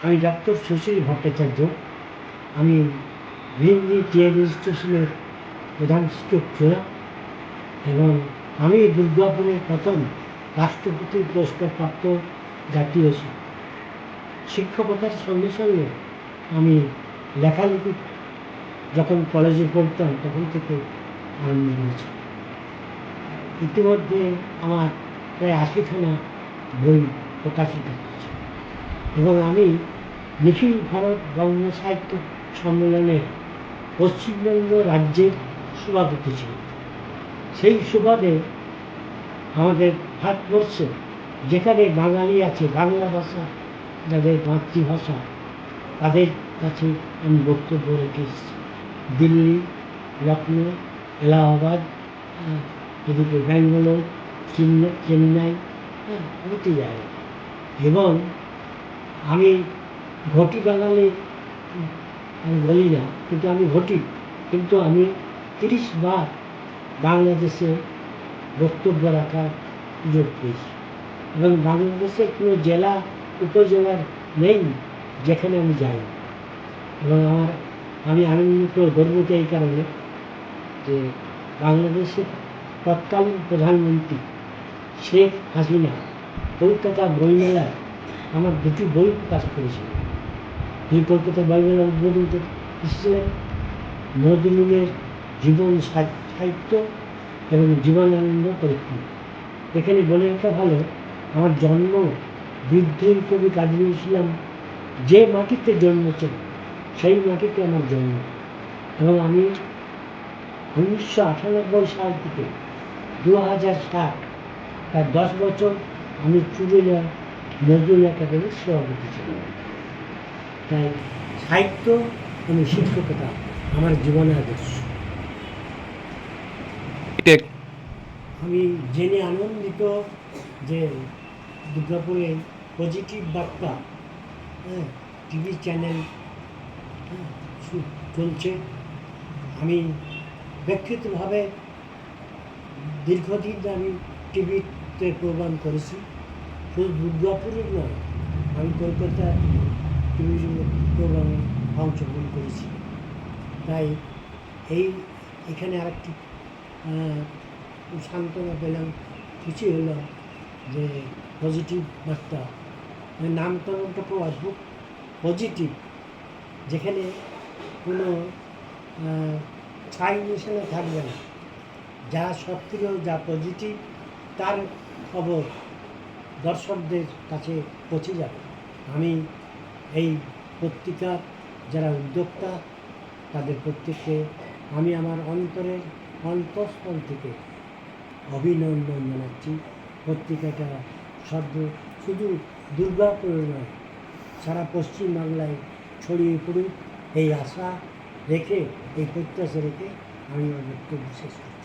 আমি ডক্টর সুশীল ভট্টাচার্য। আমি VNG TI রেজিস্ট্রেশনের প্রধান শিক্ষক ছিলাম এবং আমি দুর্গাপুরের প্রথম রাষ্ট্রপতি পুরস্কারপ্রাপ্ত জাতীয় শিক্ষকতার সঙ্গে সঙ্গে আমি লেখালেখি যখন কলেজে পড়তাম তখন থেকে আরম্ভ করেছি। ইতিমধ্যে আমার প্রায় 80খানা বই প্রকাশিত হয়েছে এবং আমি নিখিল ভারত বঙ্গ সাহিত্য সম্মেলনের পশ্চিমবঙ্গ রাজ্যের সভাপতি ছিলাম। সেই সুবাদে আমাদের ভারতবর্ষে যেখানে বাঙালি আছে, বাংলা ভাষা যাদের মাতৃভাষা, তাদের কাছে আমি বক্তব্য রেখে এসেছি। দিল্লি, লখনৌ, এলাহাবাদ, এদিকে ব্যাঙ্গালোর, চেন্নাই, প্রতি জায়গায়। এবং আমি ঘটি বাঙালি আমি বলি না, কিন্তু আমি ঘটি, কিন্তু আমি 30 বার বাংলাদেশে বক্তব্য রাখার সুযোগ পেয়েছি এবং বাংলাদেশের কোনো জেলা উপজেলার নেই যেখানে আমি যাই। এবং আমি আনন্দিত গর্বিত এই কারণে যে বাংলাদেশের তৎকালীন প্রধানমন্ত্রী শেখ হাসিনা কলকাতা বইমেলায় আমার 2টি বই প্রকাশ করেছিল। তিনি কলকাতা বইমেলা উদ্বোধন এসেছিলেন। নজরুলের জীবন সাহিত্য এবং জীবনানন্দ পরীক্ষা। এখানে বলে রাখা ভালো, আমার জন্ম বৃদ্ধের কবি কাজী নজরুল ইসলাম যে মাটিতে জন্মেছেন সেই মাটিতে আমার জন্ম। এবং আমি 1998 সাল থেকে 2007, প্রায় 10 বছর আমি পুরুলিয়া নজরুল একাডেমির সভাপতি ছিলাম। তাই সাহিত্য এবং শিক্ষকতা আমার জীবনের আদর্শ। আমি জেনে আনন্দিত যে দুর্গাপুরে পজিটিভ বার্তা টিভি চ্যানেল চলছে। আমি ব্যক্তিগতভাবে দীর্ঘদিন আমি টিভিতে প্রোগ্রাম করেছি, শুধু দুর্গাপুরের নয়, আমি কলকাতার টেলিভিশন প্রোগ্রামে অংশগ্রহণ করেছি। তাই এখানে আরেকটি সান্ত্বনা পেলাম, খুশি হলাম যে পজিটিভ বার্তা, নামকরণটা খুব অদ্ভুত, পজিটিভ, যেখানে কোনো ছাই মিশানো থাকবে না, যা সক্রিয়, যা পজিটিভ, তার খবর দর্শকদের কাছে পৌঁছে যাবে। আমি এই পত্রিকার যারা উদ্যোক্তা তাদের প্রত্যেককে আমি আমার অন্তঃস্থল থেকে অভিনন্দন জানাচ্ছি। পত্রিকাটা শুধু দুর্গাপুরে নয়, সারা পশ্চিমবাংলায় ছড়িয়ে পড়ুক এই আশা রেখে, এই প্রত্যাশা রেখে আমি আমার বক্তব্য শেষ করি।